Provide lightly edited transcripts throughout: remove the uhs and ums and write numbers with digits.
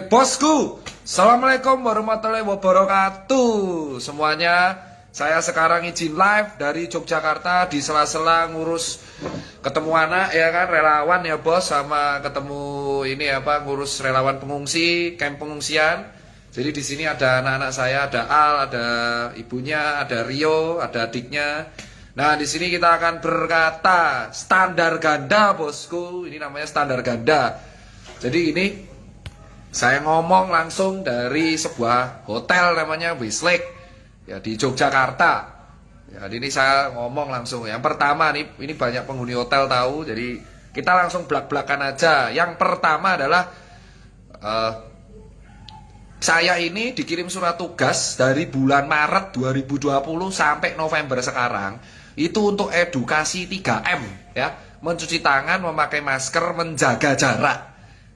Bosku, Assalamualaikum warahmatullahi wabarakatuh semuanya. Saya sekarang izin live dari Yogyakarta di sela-sela ngurus ketemu anak ya kan, relawan ya bos, sama ketemu ini apa, ngurus relawan pengungsi, camp pengungsian. Jadi di sini ada anak-anak saya, ada Al, ada ibunya, ada Rio, ada adiknya. Nah, di sini kita akan berkata standar ganda bosku. Ini namanya standar ganda. Jadi ini saya ngomong langsung dari sebuah hotel namanya Westlake ya di Yogyakarta. Ya, ini saya ngomong langsung. Yang pertama nih, ini banyak penghuni hotel tahu, jadi kita langsung blak-blakan aja. Yang pertama adalah saya ini dikirim surat tugas dari bulan Maret 2020 sampai November sekarang. Itu untuk edukasi 3M ya, mencuci tangan, memakai masker, menjaga jarak.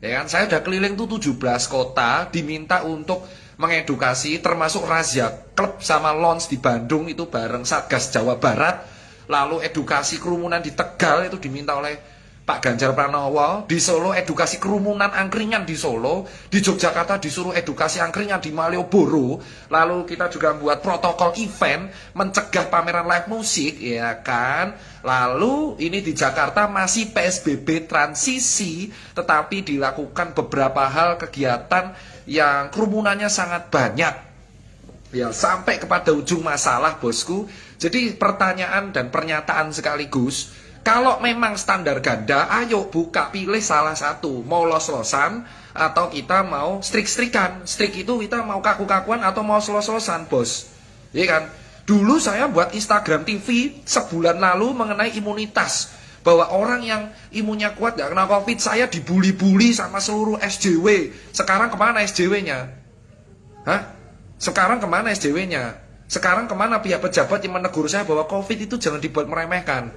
Ya kan, saya udah keliling tuh 17 kota, diminta untuk mengedukasi, termasuk razia klub sama lounge di Bandung itu bareng Satgas Jawa Barat. Lalu edukasi kerumunan di Tegal itu diminta oleh Pak Ganjar Pranowo. Di Solo edukasi kerumunan angkringan di Solo. Di Yogyakarta disuruh edukasi angkringan di Malioboro. Lalu kita juga buat protokol event, mencegah pameran live musik, ya kan. Lalu ini di Jakarta masih PSBB transisi, tetapi dilakukan beberapa hal kegiatan yang kerumunannya sangat banyak. Ya, sampai kepada ujung masalah bosku. Jadi pertanyaan dan pernyataan sekaligus, kalau memang standar ganda, ayo buka, pilih salah satu. Mau los-losan atau kita mau strik-strikan. Strik itu kita mau kaku-kakuan atau mau los-losan bos. Iya kan? Dulu saya buat Instagram TV sebulan lalu mengenai imunitas, bahwa orang yang imunnya kuat gak kena COVID. Saya dibully-bully sama seluruh SJW. Sekarang kemana SJW-nya? Hah? Sekarang kemana SJW-nya? Sekarang kemana pihak pejabat yang menegur saya bahwa COVID itu jangan dibuat meremehkan?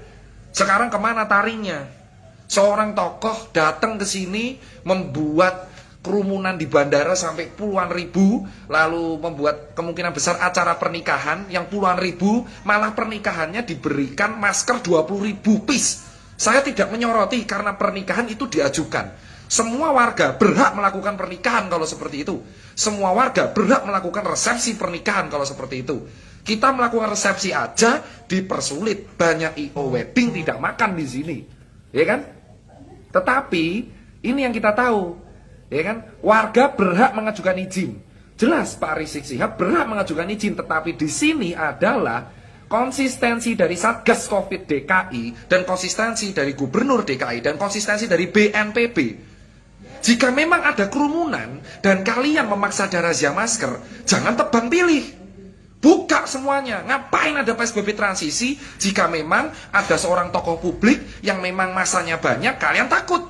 Sekarang kemana taringnya? Seorang tokoh datang ke sini membuat kerumunan di bandara sampai puluhan ribu, lalu membuat kemungkinan besar acara pernikahan yang puluhan ribu, malah pernikahannya diberikan masker 20.000 piece. Saya tidak menyoroti karena pernikahan itu diajukan. Semua warga berhak melakukan pernikahan kalau seperti itu. Semua warga berhak melakukan resepsi pernikahan kalau seperti itu. Kita melakukan resepsi aja dipersulit. Banyak IO wedding tidak makan di sini, ya kan? Tetapi ini yang kita tahu, ya kan? Warga berhak mengajukan izin. Jelas Pak Rizik Sihab berhak mengajukan izin, tetapi di sini adalah konsistensi dari Satgas Covid DKI dan konsistensi dari Gubernur DKI dan konsistensi dari BNPB. Jika memang ada kerumunan dan kalian memaksa ada razia masker, jangan tebang pilih. Buka semuanya. Ngapain ada PSBB transisi jika memang ada seorang tokoh publik yang memang masanya banyak, kalian takut?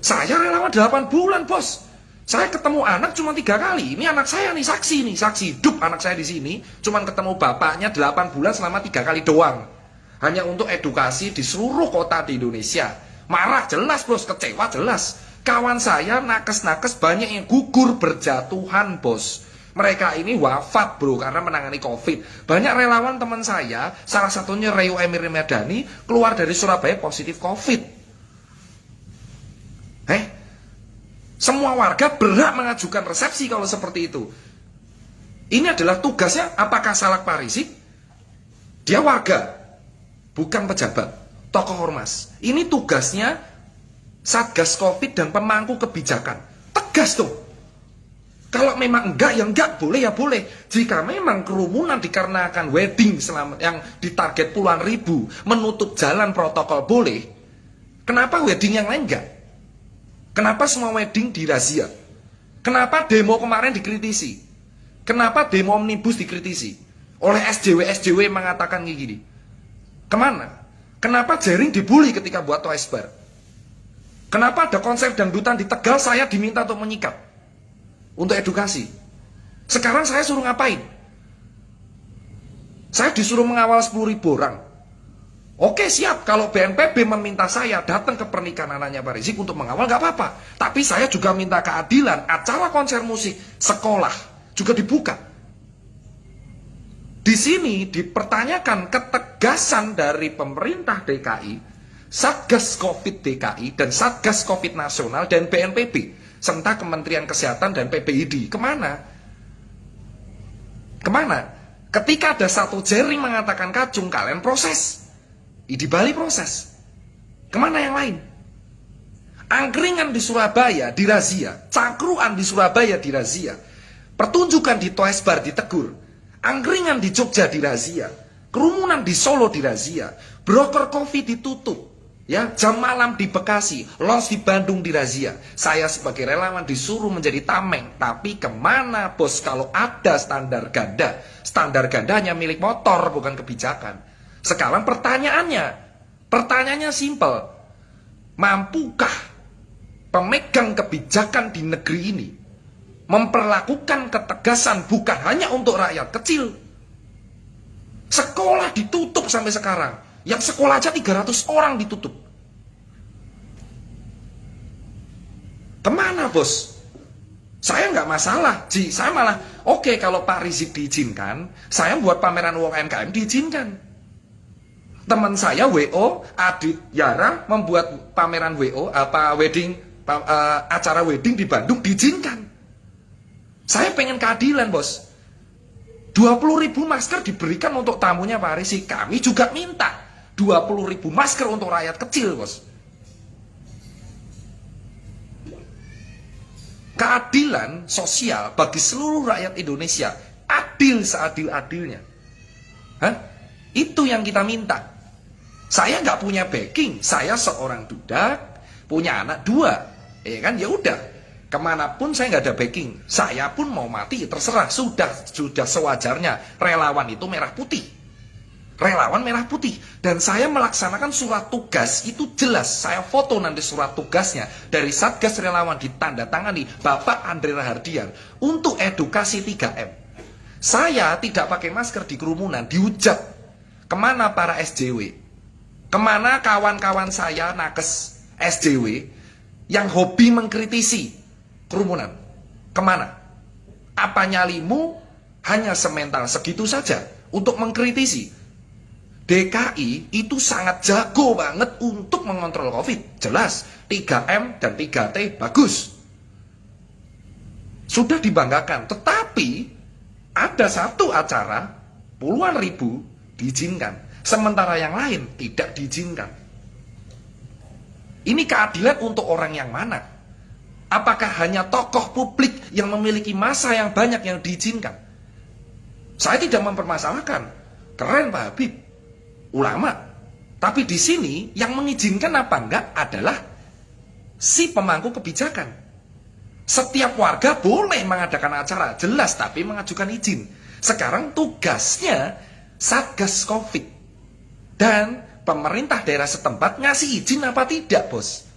Saya relawan 8 bulan bos. Saya ketemu anak cuma 3 kali. Ini anak saya nih, saksi hidup anak saya di sini. Cuma ketemu bapaknya 8 bulan selama 3 kali doang. Hanya untuk edukasi di seluruh kota di Indonesia. Marah jelas bos, kecewa jelas. Kawan saya nakes-nakes banyak yang gugur berjatuhan bos. Mereka ini wafat bro karena menangani COVID. Banyak relawan teman saya, salah satunya Rio Emir Medani, keluar dari Surabaya positif COVID. Semua warga berhak mengajukan resepsi kalau seperti itu. Ini adalah tugasnya. Apakah salah Pak Rizik? Dia warga, bukan pejabat, tokoh ormas. Ini tugasnya Satgas Covid dan pemangku kebijakan. Tegas tuh. Kalau memang enggak, ya enggak, boleh ya boleh. Jika memang kerumunan dikarenakan wedding yang ditarget puluhan ribu, menutup jalan protokol boleh, kenapa wedding yang lain enggak? Kenapa semua wedding dirazia? Kenapa demo kemarin dikritisi? Kenapa demo omnibus dikritisi? Oleh SJW mengatakan gini. Kemana? Kenapa Jering dibully ketika buat Toys Bar? Kenapa ada konser dangdutan di Tegal saya diminta untuk menyikat? Untuk edukasi. Sekarang saya suruh ngapain? Saya disuruh mengawal 10.000 orang. Oke siap, kalau BNPB meminta saya datang ke pernikahan anaknya Pak Rizik untuk mengawal, nggak apa-apa. Tapi saya juga minta keadilan, acara konser musik, sekolah juga dibuka. Di sini dipertanyakan ketegasan dari pemerintah DKI, Satgas Covid DKI, dan Satgas Covid Nasional, dan BNPB. serta Kementerian Kesehatan dan PBID. Kemana? Kemana? Ketika ada satu jaring mengatakan kacung, kalian proses. Di Bali proses. Kemana yang lain? Angkringan di Surabaya dirazia, cakruan di Surabaya dirazia, pertunjukan di Toys Bar ditegur, angkringan di Jogja dirazia, kerumunan di Solo dirazia, broker kopi ditutup, ya, jam malam di Bekasi, los di Bandung dirazia. Saya sebagai relawan disuruh menjadi tameng, tapi kemana bos kalau ada standar ganda? Standar ganda hanya milik motor, bukan kebijakan. Sekarang pertanyaannya simpel, mampukah pemegang kebijakan di negeri ini memperlakukan ketegasan bukan hanya untuk rakyat kecil? Sekolah ditutup sampai sekarang. Yang sekolah aja 300 orang ditutup. Kemana bos? Saya nggak masalah, saya malah oke kalau Pak Rizik diizinkan, saya buat pameran UMKM diizinkan. Teman saya WO, Adit Yara membuat pameran WO, acara wedding di Bandung diizinkan. Saya pengen keadilan bos. 20.000 masker diberikan untuk tamunya Pak Rizik. Kami juga minta 20.000 masker untuk rakyat kecil bos. Keadilan sosial bagi seluruh rakyat Indonesia, adil seadil-adilnya. Itu yang kita minta. Saya nggak punya backing, saya seorang duda, punya anak 2, ya kan, ya udah, kemanapun saya nggak ada backing, saya pun mau mati terserah, sudah sewajarnya. Relawan itu merah putih, relawan merah putih, dan saya melaksanakan surat tugas itu jelas. Saya foto nanti surat tugasnya dari Satgas Relawan ditandatangani Bapak Andre Rahardian untuk edukasi 3M. Saya tidak pakai masker di kerumunan, dihujat. Kemana para SJW? Kemana kawan-kawan saya nakes SJW yang hobi mengkritisi kerumunan? Kemana? Apa nyalimu hanya semental segitu saja untuk mengkritisi? DKI itu sangat jago banget untuk mengontrol COVID. Jelas, 3M dan 3T bagus. Sudah dibanggakan. Tetapi ada satu acara puluhan ribu diizinkan. Sementara yang lain tidak diizinkan. Ini keadilan untuk orang yang mana? Apakah hanya tokoh publik yang memiliki massa yang banyak yang diizinkan? Saya tidak mempermasalahkan. Keren Pak Habib, ulama. Tapi di sini yang mengizinkan apa enggak adalah si pemangku kebijakan. Setiap warga boleh mengadakan acara, jelas, tapi mengajukan izin. Sekarang tugasnya Satgas Covid dan pemerintah daerah setempat ngasih izin apa tidak bos.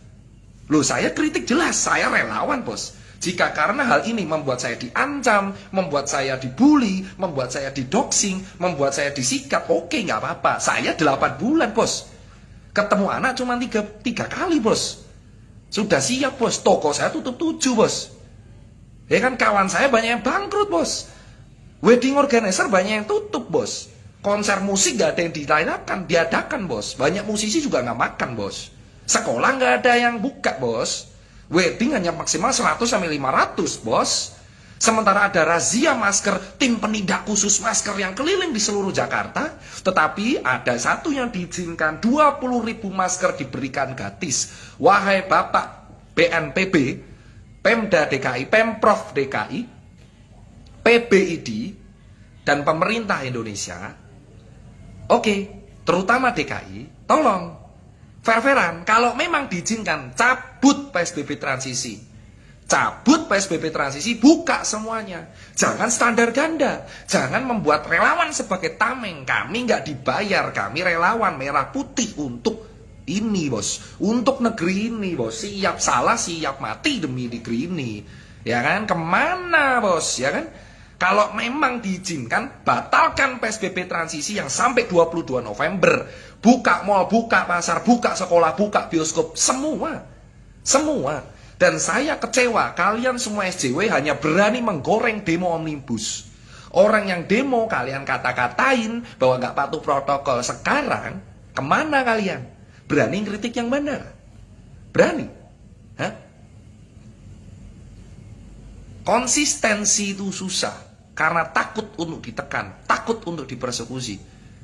Loh, saya kritik jelas, saya relawan bos. Jika karena hal ini membuat saya diancam, membuat saya dibully, membuat saya didoxing, membuat saya disikat, oke, nggak apa-apa. Saya 8 bulan bos, ketemu anak cuma 3 kali bos. Sudah siap bos, toko saya tutup 7 bos. Ya kan, kawan saya banyak yang bangkrut bos. Wedding organizer banyak yang tutup bos. Konser musik gak ada yang diadakan bos. Banyak musisi juga gak makan bos. Sekolah gak ada yang buka bos. Wedding hanya maksimal 100-500 bos. Sementara ada razia masker, tim penindak khusus masker yang keliling di seluruh Jakarta. Tetapi ada satu yang diizinkan, 20.000 masker diberikan gratis. Wahai Bapak BNPB, Pemda DKI, Pemprov DKI, PBID, dan pemerintah Indonesia, oke, terutama DKI, tolong, fair-fairan, kalau memang diizinkan, cabut PSBB transisi. Cabut PSBB transisi, buka semuanya. Jangan standar ganda, jangan membuat relawan sebagai tameng. Kami nggak dibayar, kami relawan merah putih untuk ini bos, untuk negeri ini bos. Siap salah, siap mati demi negeri ini. Ya kan, kemana bos, ya kan. Kalau memang diizinkan, batalkan PSBB transisi yang sampai 22 November. Buka mall, buka pasar, buka sekolah, buka bioskop, semua. Dan saya kecewa, kalian semua SJW hanya berani menggoreng demo omnibus. Orang yang demo kalian kata-katain bahwa nggak patuh protokol. Sekarang, kemana kalian? Berani kritik yang benar? Berani? Hah? Konsistensi itu susah karena takut untuk ditekan, takut untuk dipersekusi.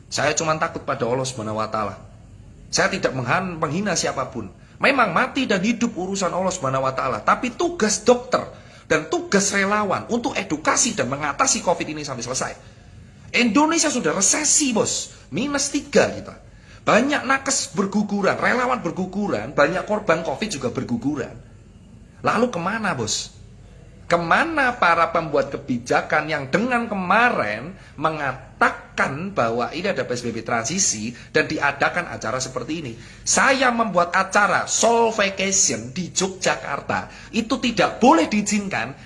Saya cuma takut pada Allah Subhanahu wa taala. Saya tidak menghina siapapun. Memang mati dan hidup urusan Allah Subhanahu wa taala, tapi tugas dokter dan tugas relawan untuk edukasi dan mengatasi Covid ini sampai selesai. Indonesia sudah resesi, Bos. -3 kita. Banyak nakes berguguran, relawan berguguran, banyak korban Covid juga berguguran. Lalu kemana, Bos? Kemana para pembuat kebijakan yang dengan kemarin mengatakan bahwa ini ada PSBB transisi dan diadakan acara seperti ini? Saya membuat acara Soul Vacation di Yogyakarta. Itu tidak boleh diizinkan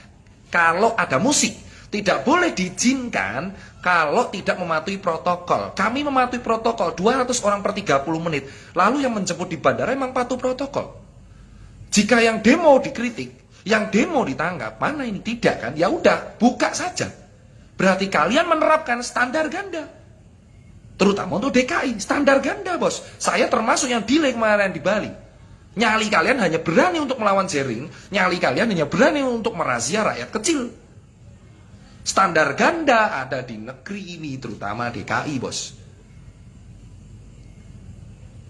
kalau ada musik. Tidak boleh diizinkan kalau tidak mematuhi protokol. Kami mematuhi protokol 200 orang per 30 menit. Lalu yang menjemput di bandara memang patuh protokol. Jika yang demo dikritik, yang demo ditangkap, mana ini tidak kan? Ya udah, buka saja. Berarti kalian menerapkan standar ganda. Terutama untuk DKI, standar ganda, Bos. Saya termasuk yang delay kemarin di Bali. Nyali kalian hanya berani untuk melawan jaring, nyali kalian hanya berani untuk merazia rakyat kecil. Standar ganda ada di negeri ini, terutama DKI, Bos.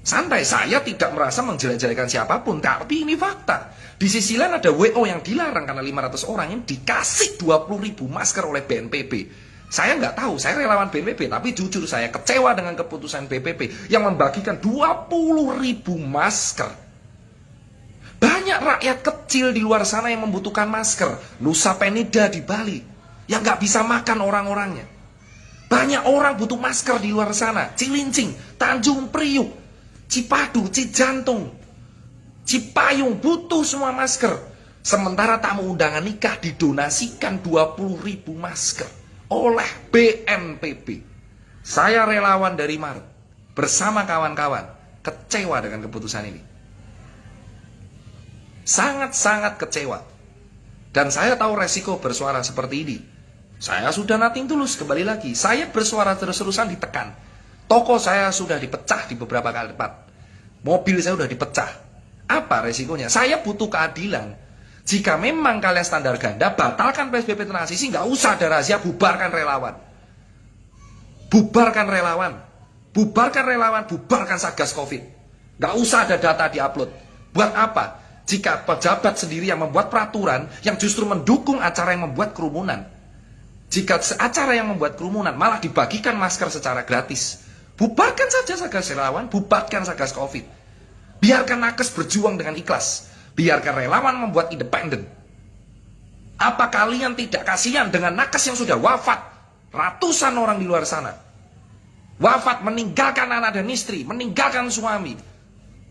Santai, saya tidak merasa menjelek-jelekan siapapun, tapi ini fakta. Di sisi lain ada WO yang dilarang karena 500 orang yang dikasih 20.000 masker oleh BNPB. Saya nggak tahu, saya relawan BNPB, tapi jujur saya kecewa dengan keputusan BNPB yang membagikan 20.000 masker. Banyak rakyat kecil di luar sana yang membutuhkan masker. Nusa Penida di Bali, yang nggak bisa makan orang-orangnya. Banyak orang butuh masker di luar sana. Cilincing, Tanjung Priuk, Cipadu, Cijantung, Cipayung butuh semua masker. Sementara tamu undangan nikah didonasikan 20.000 masker oleh BNPB. Saya relawan dari Maret bersama kawan-kawan kecewa dengan keputusan ini. Sangat-sangat kecewa. Dan saya tahu resiko bersuara seperti ini. Saya sudah nothing tulus, kembali lagi. Saya bersuara terus-terusan ditekan. Toko saya sudah dipecah di beberapa kali tempat. Mobil saya sudah dipecah. Apa resikonya? Saya butuh keadilan. Jika memang kalian standar ganda, batalkan PSBB transisi, nggak usah ada rahasia, bubarkan relawan. Bubarkan relawan. Bubarkan relawan, bubarkan Satgas Covid. Nggak usah ada data diupload. Buat apa? Jika pejabat sendiri yang membuat peraturan yang justru mendukung acara yang membuat kerumunan. Jika acara yang membuat kerumunan malah dibagikan masker secara gratis. Bubarkan saja Satgas relawan, bubarkan Satgas Covid. Biarkan nakes berjuang dengan ikhlas. Biarkan relawan membuat independen. Apa kalian tidak kasihan dengan nakes yang sudah wafat? Ratusan orang di luar sana. Wafat meninggalkan anak dan istri, meninggalkan suami,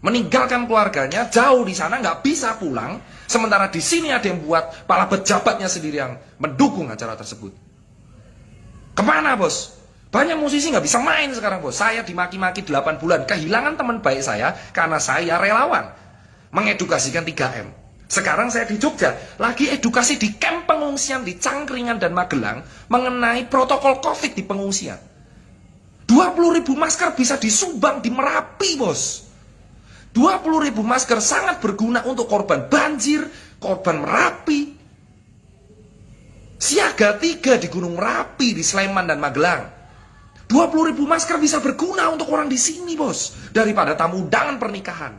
meninggalkan keluarganya, jauh di sana, nggak bisa pulang. Sementara di sini ada yang buat kepala pejabatnya sendiri yang mendukung acara tersebut. Kemana, Bos? Banyak musisi nggak bisa main sekarang, Bos. Saya dimaki-maki 8 bulan, kehilangan teman baik saya karena saya relawan mengedukasikan 3M. Sekarang saya di Jogja, lagi edukasi di kamp pengungsian di Cangkringan dan Magelang mengenai protokol Covid di pengungsian. 20.000 masker bisa disumbang di Merapi, Bos. 20.000 masker sangat berguna untuk korban banjir, korban Merapi. Siaga 3 di Gunung Merapi, di Sleman dan Magelang. 20.000 masker bisa berguna untuk orang di sini, Bos, daripada tamu undangan pernikahan.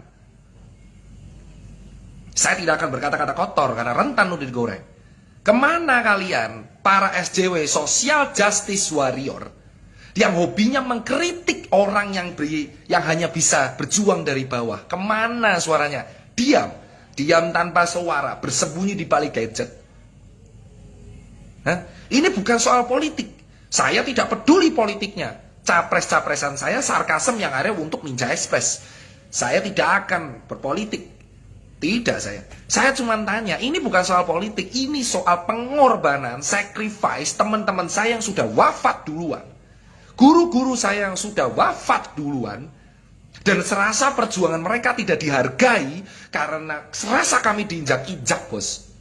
Saya tidak akan berkata-kata kotor karena rentan untuk digoreng. Kemana kalian, para SJW, social justice warrior, yang hobinya mengkritik orang yang hanya bisa berjuang dari bawah? Kemana suaranya? Diam. Diam tanpa suara, bersembunyi di balik gadget. Ini bukan soal politik. Saya tidak peduli politiknya. Capres-capresan saya sarkasem yang ada untuk Ninja Express. Saya tidak akan berpolitik. Tidak saya. Saya cuma tanya, ini bukan soal politik, ini soal pengorbanan, sacrifice teman-teman saya yang sudah wafat duluan. Guru-guru saya yang sudah wafat duluan. Dan serasa perjuangan mereka tidak dihargai karena serasa kami diinjak-injak, Bos.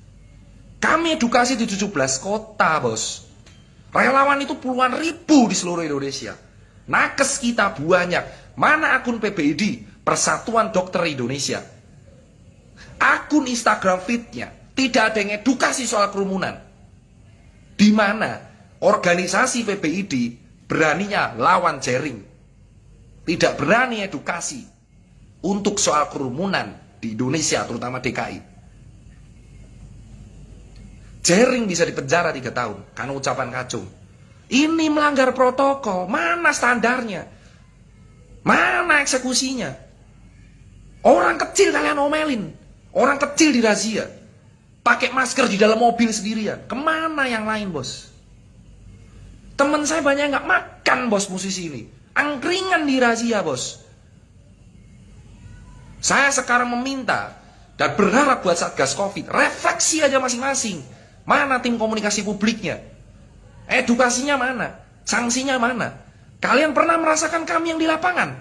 Kami edukasi di 17 kota, Bos. Relawan itu puluhan ribu di seluruh Indonesia. Nakes kita banyak. Mana akun PBID, Persatuan Dokter Indonesia? Akun Instagram feed-nya Tidak ada yang edukasi soal kerumunan. Di mana organisasi PBID beraninya lawan jaring. Tidak berani edukasi untuk soal kerumunan di Indonesia, terutama DKI. Jaring bisa dipenjara 3 tahun karena ucapan kacung. Ini melanggar protokol. Mana standarnya? Mana eksekusinya? Orang kecil kalian omelin. Orang kecil dirazia. Pakai masker di dalam mobil sendirian. Kemana yang lain, bos? Teman saya banyak nggak makan, bos, musisi ini. Angkringan dirazia, bos. Saya sekarang meminta dan berharap buat Satgas Covid, refleksi aja masing-masing. Mana tim komunikasi publiknya? Edukasinya mana? Sanksinya mana? Kalian pernah merasakan kami yang di lapangan?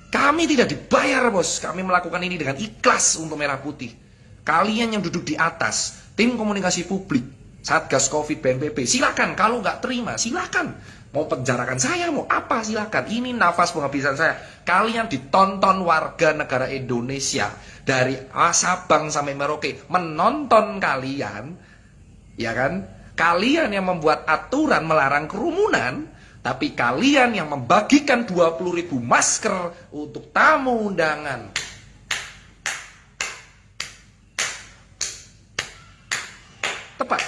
Kami tidak dibayar, bos. Kami melakukan ini dengan ikhlas untuk Merah Putih. Kalian yang duduk di atas, tim komunikasi publik, Satgas Covid, BNPB, silakan. Kalau nggak terima, silakan. Mau penjarakan saya, mau apa, silakan. Ini nafas penghabisan saya. Kalian ditonton warga negara Indonesia dari Sabang sampai Merauke, menonton kalian, ya kan? Kalian yang membuat aturan melarang kerumunan, tapi kalian yang membagikan 20.000 masker untuk tamu undangan. Tepat.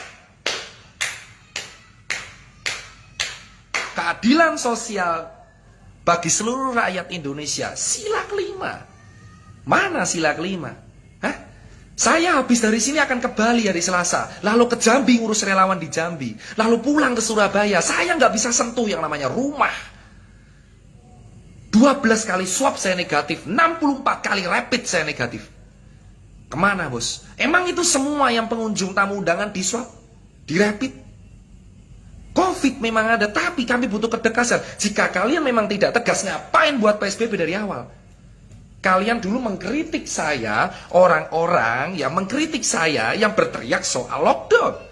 Keadilan sosial bagi seluruh rakyat Indonesia. Sila kelima. Mana sila kelima? Hah? Saya habis dari sini akan ke Bali hari Selasa. Lalu ke Jambi ngurus relawan di Jambi. Lalu pulang ke Surabaya. Saya nggak bisa sentuh yang namanya rumah. 12 kali swab saya negatif. 64 kali rapid saya negatif. Kemana, bos? Emang itu semua yang pengunjung tamu undangan di swab? Di rapid? Covid memang ada, tapi kami butuh ketegasan. Jika kalian memang tidak tegas, ngapain buat PSBB dari awal? Kalian dulu mengkritik saya, orang-orang yang mengkritik saya yang berteriak soal lockdown.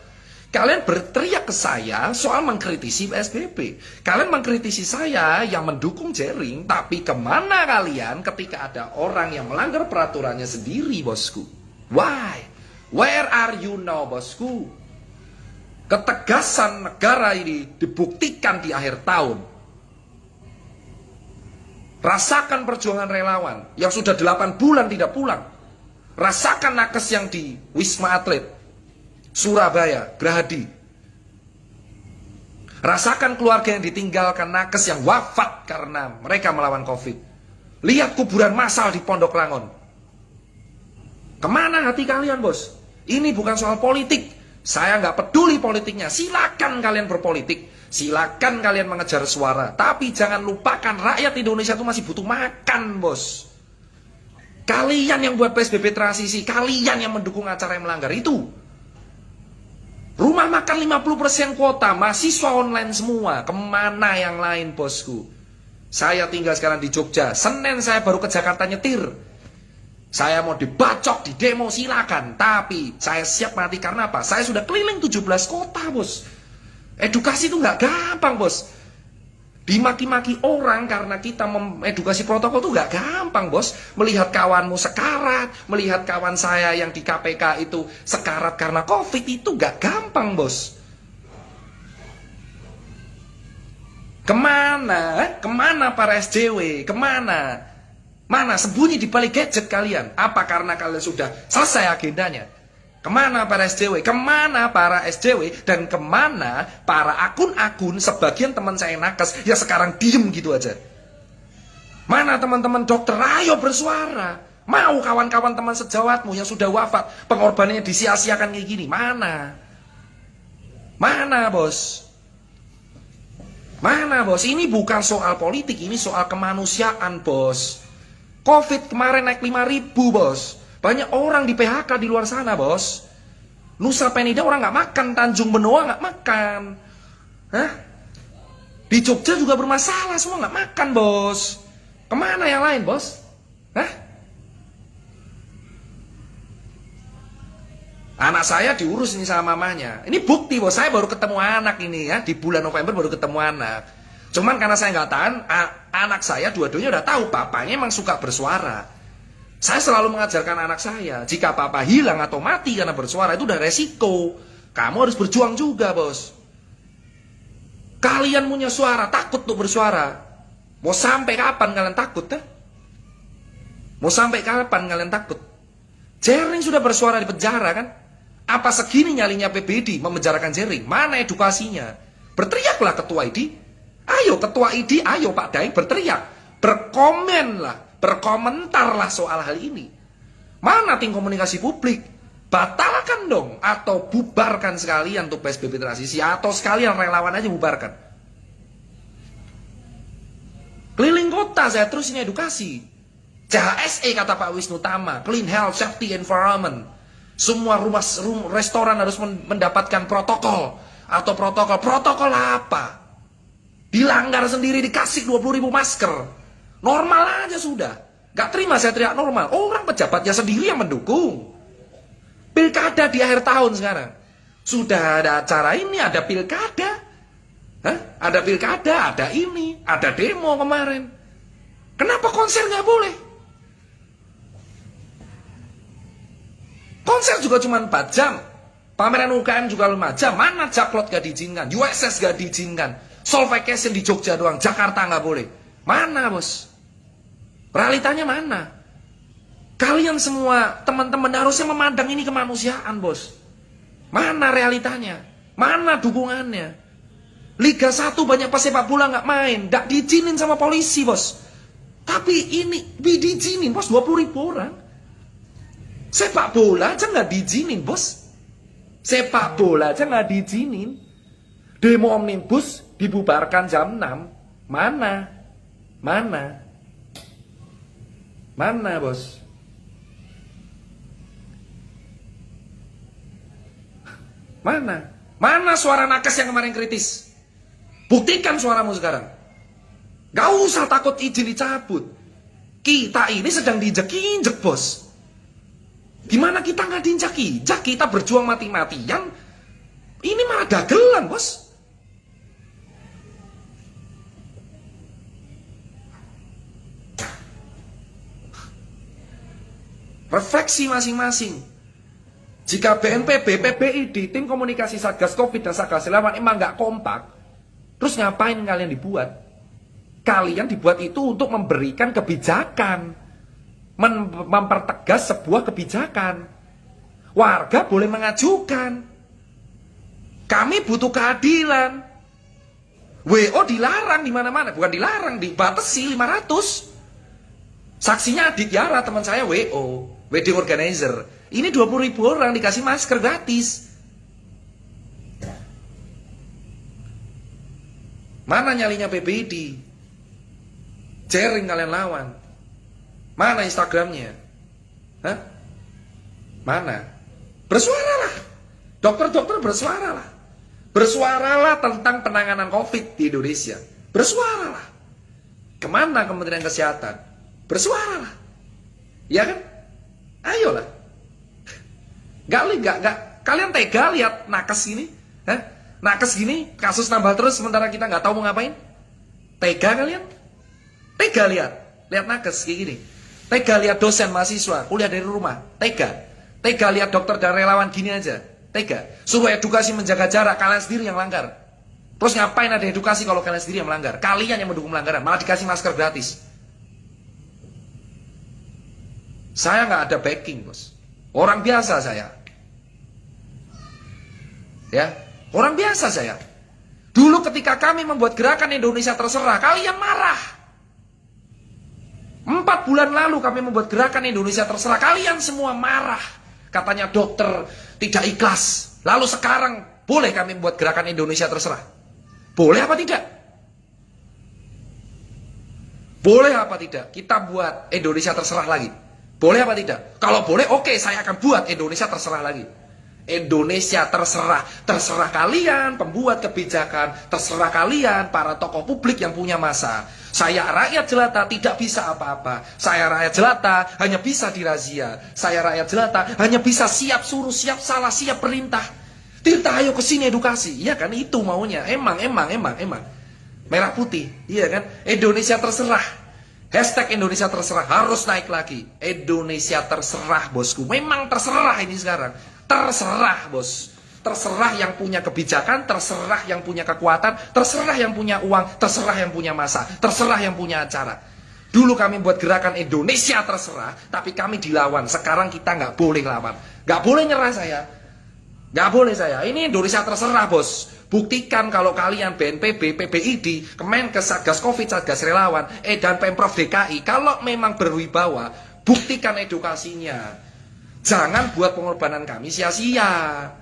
Kalian berteriak ke saya soal mengkritisi PSBB. Kalian mengkritisi saya yang mendukung jaring, tapi kemana kalian ketika ada orang yang melanggar peraturannya sendiri, bosku? Why? Where are you now, bosku? Ketegasan negara ini dibuktikan di akhir tahun. Rasakan perjuangan relawan yang sudah 8 bulan tidak pulang. Rasakan nakes yang di Wisma Atlet, Surabaya, Gerahadi. Rasakan keluarga yang ditinggalkan nakes yang wafat karena mereka melawan Covid. Lihat kuburan massal di Pondok Rangon. Kemana hati kalian, bos? Ini bukan soal politik. Saya nggak peduli politiknya. Silakan kalian berpolitik. Silakan kalian mengejar suara. Tapi jangan lupakan rakyat Indonesia itu masih butuh makan, bos. Kalian yang buat PSBB transisi, kalian yang mendukung acara yang melanggar itu. Rumah makan 50% kuota, mahasiswa online semua. Kemana yang lain, bosku? Saya tinggal sekarang di Jogja. Senin saya baru ke Jakarta nyetir. Saya mau dibacok, di demo, silakan. Tapi saya siap mati karena apa? Saya sudah keliling 17 kota, bos. Edukasi itu nggak gampang, bos. Dimaki-maki orang karena kita mengedukasi protokol itu nggak gampang, bos. Melihat kawanmu sekarat, melihat kawan saya yang di KPK itu sekarat karena Covid itu nggak gampang, bos. Kemana? Kemana para SJW? Kemana? Mana sembunyi di balik gadget kalian? Apa karena kalian sudah selesai agendanya? Kemana para SJW? Kemana para SJW? Dan kemana para akun-akun sebagian teman saya nakes yang sekarang diem gitu aja? Mana teman-teman dokter? Ayo bersuara. Mau kawan-kawan teman sejawatmu yang sudah wafat, pengorbanannya disia-siakan kayak gini? Mana? Mana, bos? Mana, bos? Ini bukan soal politik, ini soal kemanusiaan, bos. Covid kemarin naik 5.000, bos. Banyak orang di PHK di luar sana, bos. Nusa Penida orang nggak makan, Tanjung Benoa nggak makan. Hah? Di Jogja juga bermasalah, semua nggak makan, bos. Kemana yang lain, bos? Hah? Anak saya diurus ini sama mamanya. Ini bukti, bos. Saya baru ketemu anak ini ya. Di bulan November baru ketemu anak. Cuman karena saya nggak tahan, anak saya dua-duanya udah tahu papanya emang suka bersuara. Saya selalu mengajarkan anak saya, jika apa-apa hilang atau mati karena bersuara itu udah resiko. Kamu harus berjuang juga, bos. Kalian punya suara, takut untuk bersuara. Mau sampai kapan kalian takut, kan? Mau sampai kapan kalian takut? Jering sudah bersuara di penjara, kan? Apa segini nyalinya PBD memenjarakan Jering? Mana edukasinya? Berteriaklah ketua ID. Ayo ketua ID, ayo Pak Daeng berteriak. Berkomenlah, berkomentarlah soal hal ini. Mana tim komunikasi publik? Batalkan dong atau bubarkan sekalian untuk PSBB transisi atau sekalian relawan aja bubarkan. Keliling kota saya terus ini edukasi. CHSE kata Pak Wisnu Tama, Clean Health Safety Environment. Semua restoran harus mendapatkan protokol atau protokol apa? Dilanggar sendiri dikasih 20.000 masker. Normal aja sudah. Gak terima saya teriak normal. Orang pejabatnya sendiri yang mendukung. Pilkada di akhir tahun sekarang. Sudah ada acara ini, ada pilkada. Hah? Ada pilkada, ada ini, ada demo kemarin. Kenapa konser nggak boleh? Konser juga cuma 4 jam. Pameran UKM juga 5 jam. Mana Jaklot gak diizinkan? USS gak diizinkan. Soul Vacation di Jogja doang. Jakarta nggak boleh. Mana, bos? Realitanya mana? Kalian semua teman-teman harusnya memandang ini kemanusiaan, bos. Mana realitanya? Mana dukungannya? Liga 1 banyak pesepak bola nggak main, nggak diizinin sama polisi, bos. Tapi ini diizinin, bos, 20.000 orang. Sepak bola aja nggak diizinin, bos. Sepak bola aja nggak diizinin. Demo omnibus dibubarkan jam 6. Mana? Mana? Mana, bos? Mana? Mana suara nakes yang kemarin kritis? Buktikan suaramu sekarang. Gak usah takut izin dicabut. Kita ini sedang diinjek-injek, bos. Gimana kita nggak diinjak-injak? Kita berjuang mati-matian. Ini malah dagelan, bos. Refleksi masing-masing. Jika BNPB, PBID, tim komunikasi Satgas Covid dan Satgas Relawan emang nggak kompak, terus ngapain kalian dibuat? Kalian dibuat itu untuk memberikan kebijakan, mempertegas sebuah kebijakan. Warga boleh mengajukan. Kami butuh keadilan. WO dilarang di mana-mana, bukan dilarang, dibatasi 500. Saksinya Adik Yara, teman saya WO, wedding organizer. Ini 20.000 orang dikasih masker gratis. Mana nyalinya PBD? Jering kalian lawan. Mana Instagramnya? Hah? Mana? Bersuaralah. Dokter-dokter bersuaralah. Bersuaralah tentang penanganan COVID di Indonesia. Bersuaralah. Kemana Kementerian Kesehatan? Bersuaralah. Ya kan? Ayolah. Gak, kalian tega lihat nakes gini? Hah? Nakes gini, kasus nambah terus sementara kita nggak tahu mau ngapain? Tega kalian? Tega lihat nakes kayak gini. Tega lihat dosen mahasiswa kuliah dari rumah. Tega lihat dokter dan relawan gini aja. Tega. Suruh edukasi menjaga jarak, kalian sendiri yang langgar. Terus ngapain ada edukasi kalau kalian sendiri yang melanggar? Kalian yang mendukung pelanggaran, malah dikasih masker gratis. Saya nggak ada backing, bos. Orang biasa saya. Ya, orang biasa saya. Dulu ketika kami membuat gerakan Indonesia Terserah, kalian marah. 4 bulan lalu kami membuat gerakan Indonesia Terserah, kalian semua marah. Katanya dokter tidak ikhlas. Lalu sekarang boleh kami membuat gerakan Indonesia Terserah? Boleh apa tidak? Boleh apa tidak? Kita buat Indonesia Terserah lagi. Boleh apa tidak? Kalau boleh, oke, saya akan buat Indonesia Terserah lagi. Indonesia Terserah. Terserah kalian pembuat kebijakan, terserah kalian para tokoh publik yang punya masa. Saya rakyat jelata tidak bisa apa-apa. Saya rakyat jelata hanya bisa dirazia. Saya rakyat jelata hanya bisa siap suruh, siap salah, siap perintah. Tirta ayo ke sini edukasi. Iya kan, itu maunya. Emang. Merah putih. Iya kan? Indonesia Terserah. Hashtag Indonesia terserah harus naik lagi. Indonesia terserah, bosku. Memang terserah ini sekarang. Terserah, bos. Terserah yang punya kebijakan, terserah yang punya kekuatan, terserah yang punya uang, terserah yang punya masa, terserah yang punya acara. Dulu kami buat gerakan Indonesia terserah, tapi kami dilawan. Sekarang kita nggak boleh lawan. Nggak boleh nyerah saya. Nggak boleh saya. Ini Indonesia terserah, bos. Buktikan kalau kalian BNPB, PBID, Kemenkes, Satgas Covid, Satgas Relawan, dan Pemprov DKI, kalau memang berwibawa, buktikan edukasinya. Jangan buat pengorbanan kami sia-sia.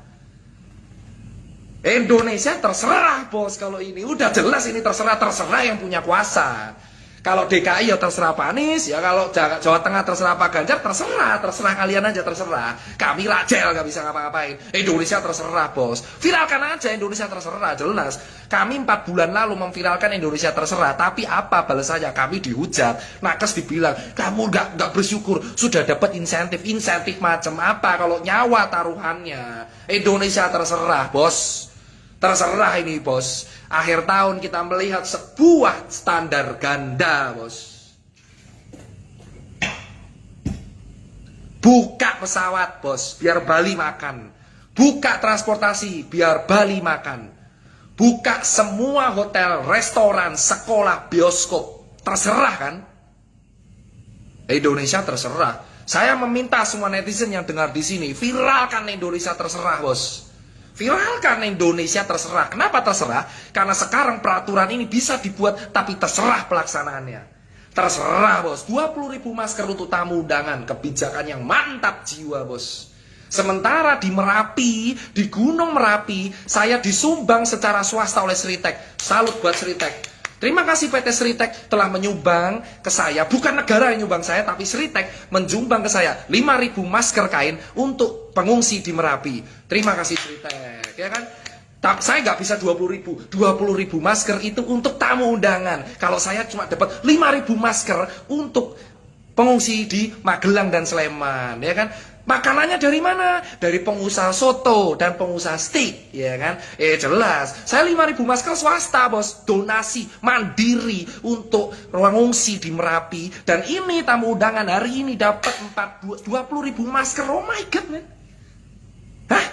Indonesia terserah, bos. Kalau ini udah jelas ini terserah yang punya kuasa. Kalau DKI ya terserah Pak Anies, ya kalau Jawa Tengah terserah Pak Ganjar, terserah kalian aja terserah. Kami rajel nggak bisa ngapa-ngapain. Indonesia terserah, bos. Viralkan aja Indonesia terserah, jelas. Kami 4 bulan lalu memviralkan Indonesia terserah, tapi apa balasannya? Kami dihujat. Nakes dibilang, kamu nggak bersyukur, sudah dapat insentif macam apa kalau nyawa taruhannya. Indonesia terserah, bos. Terserah ini, bos. Akhir tahun kita melihat sebuah standar ganda, bos. Buka pesawat, bos, biar Bali makan. Buka transportasi, biar Bali makan. Buka semua hotel, restoran, sekolah, bioskop. Terserah kan? Indonesia terserah. Saya meminta semua netizen yang dengar di sini, viralkan Indonesia terserah, bos. Viralkan Indonesia terserah. Kenapa terserah? Karena sekarang peraturan ini bisa dibuat, tapi terserah pelaksanaannya. Terserah, bos. 20.000 masker untuk tamu undangan. Kebijakan yang mantap jiwa, bos. Sementara di Merapi, di Gunung Merapi, saya disumbang secara swasta oleh Sritek. Salut buat Sritek. Terima kasih PT Sritek telah menyumbang ke saya. Bukan negara yang nyumbang saya, tapi Sritek menyumbang ke saya 5.000 masker kain untuk pengungsi di Merapi. Terima kasih Sritek, ya kan? Saya nggak bisa 20.000 masker itu untuk tamu undangan. Kalau saya cuma dapat 5.000 masker untuk pengungsi di Magelang dan Sleman, ya kan? Makanannya dari mana? Dari pengusaha soto dan pengusaha steak, ya kan? Jelas. Saya 5.000 masker swasta, bos. Donasi mandiri untuk pengungsi di Merapi. Dan ini tamu undangan hari ini dapat 20.000 masker. Oh my god, man. Hah?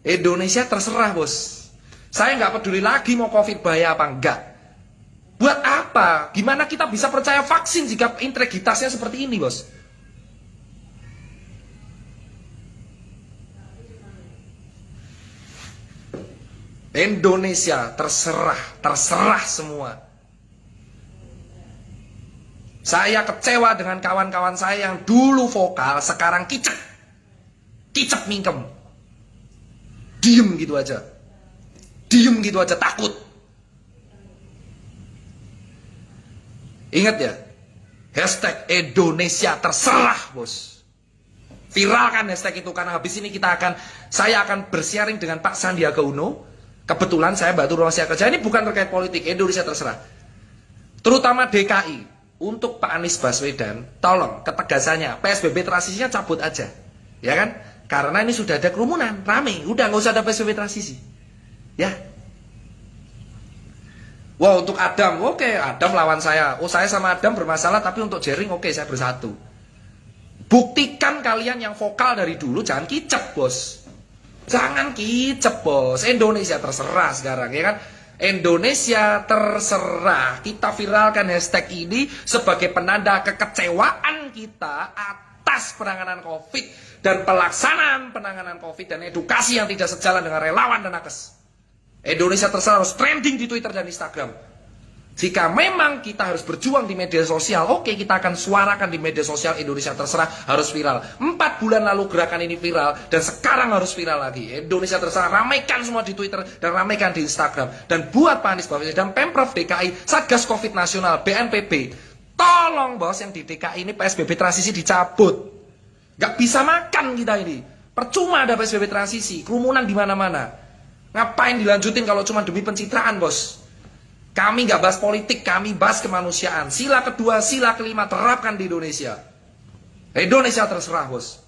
Indonesia terserah, bos. Saya nggak peduli lagi mau COVID bahaya apa enggak. Buat apa? Gimana kita bisa percaya vaksin jika integritasnya seperti ini, bos? Indonesia terserah semua. Saya kecewa dengan kawan-kawan saya yang dulu vokal, sekarang kicep mingkem. Diem gitu aja, takut. Ingat ya, hashtag Indonesia terserah, bos. Viralkan hashtag itu, karena habis ini saya akan bersharing dengan Pak Sandiaga Uno. Kebetulan saya Mbak Turun Masya Kerja, ini bukan terkait politik, Indonesia terserah. Terutama DKI, untuk Pak Anies Baswedan, tolong ketegasannya, PSBB transisinya cabut aja. Ya kan? Karena ini sudah ada kerumunan, rame, udah nggak usah ada PSBB transisi. Ya. Wah, untuk Adam, oke, Adam lawan saya. Oh, saya sama Adam bermasalah, tapi untuk jaring oke, saya bersatu. Buktikan kalian yang vokal dari dulu, jangan kicep, bos. Jangan kicep, bos. Indonesia terserah sekarang, ya kan? Indonesia terserah. Kita viralkan hashtag ini sebagai penanda kekecewaan kita atas penanganan COVID dan pelaksanaan penanganan COVID dan edukasi yang tidak sejalan dengan relawan dan nakes. Indonesia terserah harus trending di Twitter dan Instagram. Jika memang kita harus berjuang di media sosial, oke, kita akan suarakan di media sosial. Indonesia terserah harus viral. 4 bulan lalu gerakan ini viral, dan sekarang harus viral lagi. Indonesia terserah, ramaikan semua di Twitter dan ramaikan di Instagram. Dan buat Pak Anies Baswedan dan Pemprov DKI, Satgas Covid Nasional, BNPB, tolong, bos, yang di DKI ini PSBB transisi dicabut. Gak bisa makan kita ini. Percuma ada PSBB transisi, kerumunan di mana-mana. Ngapain dilanjutin kalau cuma demi pencitraan, bos? Kami nggak bahas politik, kami bahas kemanusiaan. Sila kedua, sila kelima terapkan di Indonesia. Indonesia terserah, bos.